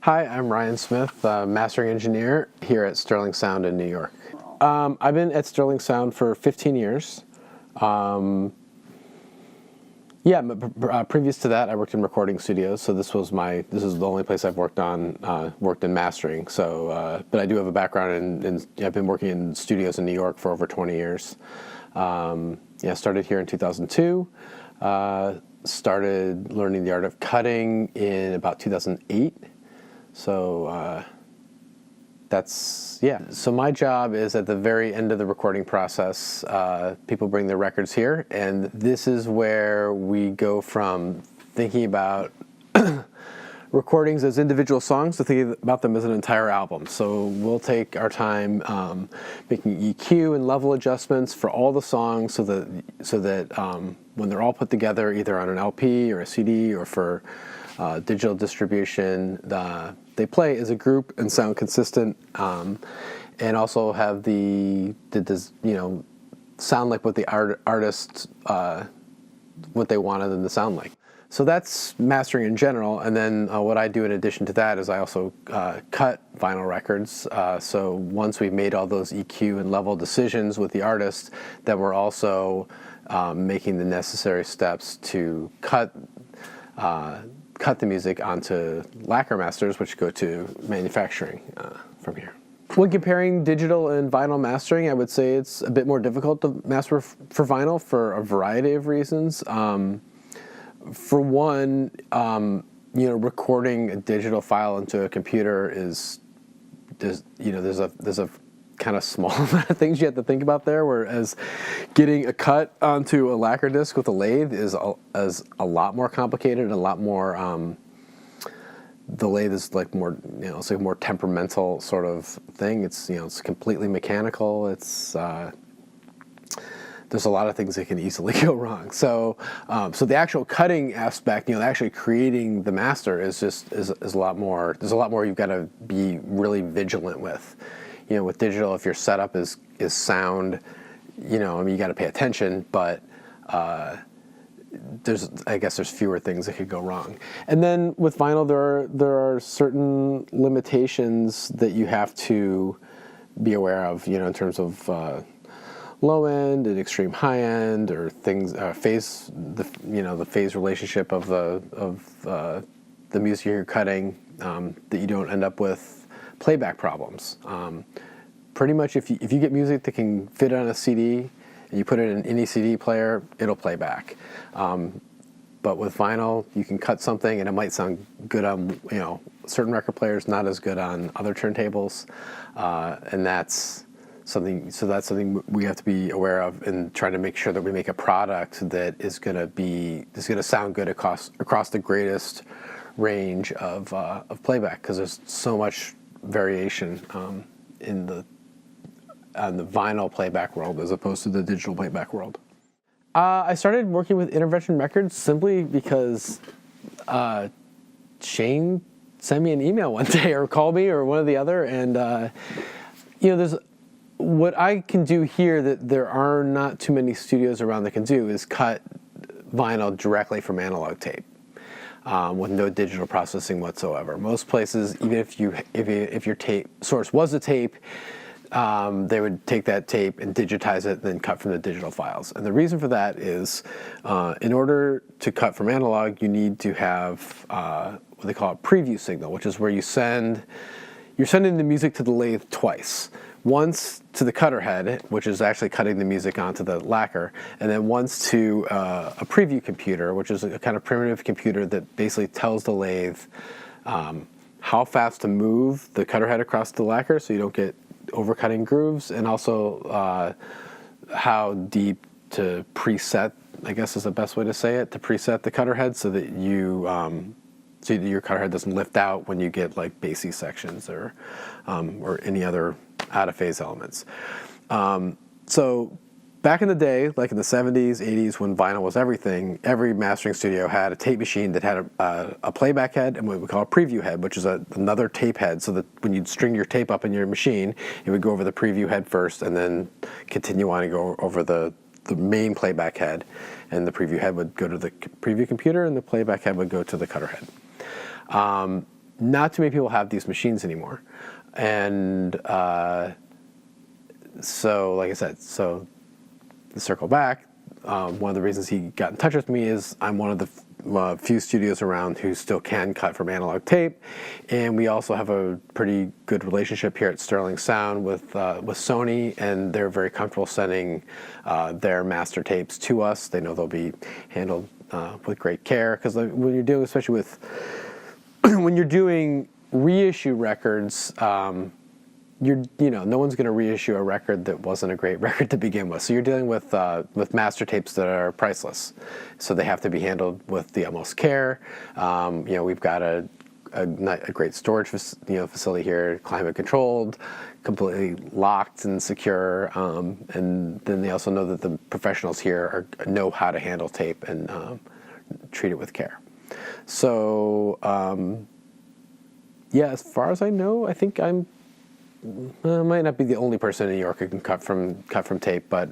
Hi, I'm Ryan Smith, mastering engineer here at Sterling Sound in New York. I've been at Sterling Sound for 15 years. Previous to that, I worked in recording studios, so this is the only place I've worked in mastering. So, but I do have a background I've been working in studios in New York for over 20 years. Started here in 2002. Started learning the art of cutting in about 2008. So So my job is at the very end of the recording process. People bring their records here, and this is where we go from thinking about recordings as individual songs to thinking about them as an entire album. So we'll take our time making EQ and level adjustments for all the songs so that when they're all put together, either on an LP or a CD or for digital distribution, they play as a group and sound consistent, and also have sound like what the artist what they wanted them to sound like. So that's mastering in general, and then what I do in addition to that is I also cut vinyl records. So once we've made all those EQ and level decisions with the artist, then we're also making the necessary steps to cut the music onto lacquer masters, which go to manufacturing from here. When comparing digital and vinyl mastering, I would say it's a bit more difficult to master for vinyl for a variety of reasons. For one, recording a digital file into a computer there's a kind of small amount of things you have to think about there, whereas getting a cut onto a lacquer disc with a lathe is a lot more complicated and a lot more. The lathe is like more, it's like a more temperamental sort of thing. It's completely mechanical. There's a lot of things that can easily go wrong. So the actual cutting aspect, actually creating the master is a lot more. There's a lot more you've got to be really vigilant with. With digital, if your setup is sound, you got to pay attention, but there's fewer things that could go wrong. And then with vinyl, there are certain limitations that you have to be aware of, in terms of low end and extreme high end, or things phase, the phase relationship of the music you're cutting, that you don't end up with playback problems. Pretty much if you get music that can fit on a CD and you put it in any CD player, it'll play back. But with vinyl, you can cut something and it might sound good on certain record players, not as good on other turntables, and that's something we have to be aware of in trying to make sure that we make a product that is going to sound good across the greatest range of playback, because there's so much variation on the vinyl playback world as opposed to the digital playback world. I started working with Intervention Records simply because Shane sent me an email one day, or called me, or one or the other, and there's what I can do here that there are not too many studios around that can do is cut vinyl directly from analog tape. With no digital processing whatsoever. Most places, even if your tape source was a tape, they would take that tape and digitize it and then cut from the digital files. And the reason for that is, in order to cut from analog, you need to have what they call a preview signal, which is where you're sending the music to the lathe twice. Once to the cutter head, which is actually cutting the music onto the lacquer, and then once to a preview computer, which is a kind of primitive computer that basically tells the lathe how fast to move the cutter head across the lacquer so you don't get overcutting grooves, and also how deep to preset, I guess is the best way to say it, to preset the cutter head so that your cutter head doesn't lift out when you get like bassy sections or any other out of phase elements. So back in the day, like in the 70s, 80s, when vinyl was everything, every mastering studio had a tape machine that had a playback head and what we call a preview head, which is another tape head, so that when you'd string your tape up in your machine, it would go over the preview head first and then continue on and go over the main playback head, and the preview head would go to the preview computer and the playback head would go to the cutter head. not too many people have these machines anymore. And so, like I said, so to circle back, one of the reasons he got in touch with me is I'm one of the few studios around who still can cut from analog tape, and we also have a pretty good relationship here at Sterling Sound with Sony, and they're very comfortable sending their master tapes to us. They know they'll be handled with great care, because when you're doing, especially with when you're doing reissue records, no one's going to reissue a record that wasn't a great record to begin with. So you're dealing with master tapes that are priceless. So they have to be handled with the utmost care. We've got a great storage facility here, climate controlled, completely locked and secure. And then they also know that the professionals here know how to handle tape and treat it with care. So as far as I know, I think I might not be the only person in New York who can cut from tape, but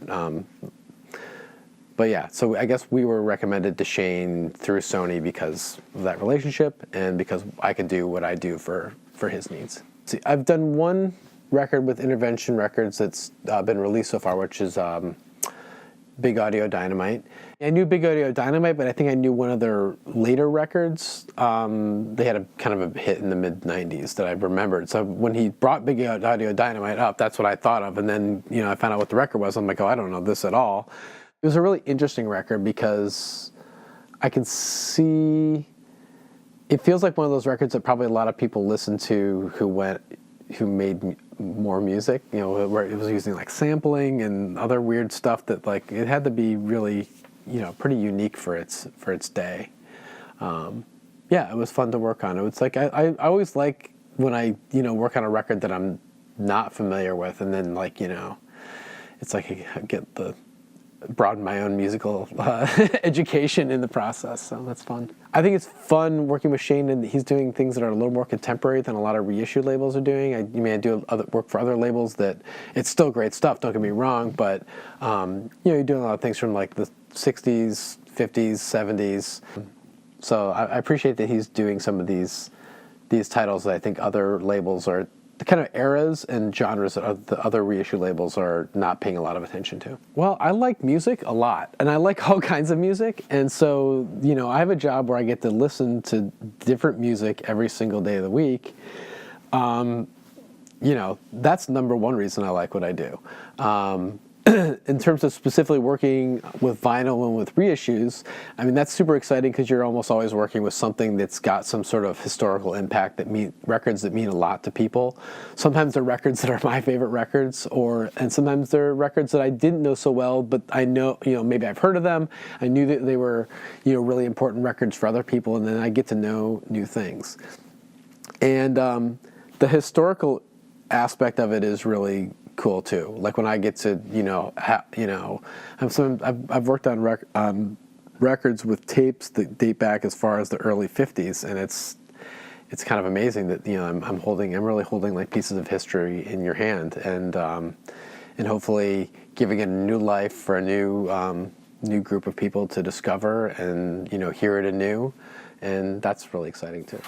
yeah. So I guess we were recommended to Shane through Sony because of that relationship, and because I could do what I do for his needs. See, I've done one record with Intervention Records that's been released so far, which is Big Audio Dynamite. I knew Big Audio Dynamite, but I think I knew one of their later records. They had a kind of a hit in the mid-90s that I remembered. So when he brought Big Audio Dynamite up, that's what I thought of. And then, I found out what the record was. I'm like, oh, I don't know this at all. It was a really interesting record because I can see, it feels like one of those records that probably a lot of people listen to who made more music, where it was using like sampling and other weird stuff that like it had to be really, pretty unique for its day. It was fun to work on. It was like I always like when I work on a record that I'm not familiar with, and then like it's like I get broaden my own musical education in the process, so that's fun. I think it's fun working with Shane, and he's doing things that are a little more contemporary than a lot of reissue labels are doing. I do work for other labels that it's still great stuff, don't get me wrong, but you're doing a lot of things from like the 60s, 50s, 70s. So I appreciate that he's doing some of these titles that I think other labels are, the kind of eras and genres that the other reissue labels are not paying a lot of attention to. Well, I like music a lot, and I like all kinds of music, and so, I have a job where I get to listen to different music every single day of the week. That's number one reason I like what I do. In terms of specifically working with vinyl and with reissues, that's super exciting because you're almost always working with something that's got some sort of historical impact, records that mean a lot to people. Sometimes they're records that are my favorite records, and sometimes they're records that I didn't know so well, but I know, maybe I've heard of them. I knew that they were, really important records for other people, and then I get to know new things. And the historical aspect of it is really cool too. Like when I get to, I've worked on records with tapes that date back as far as the early 50s, and it's kind of amazing that I'm really holding like pieces of history in your hand, and hopefully giving it a new life for a new group of people to discover and hear it anew, and that's really exciting too.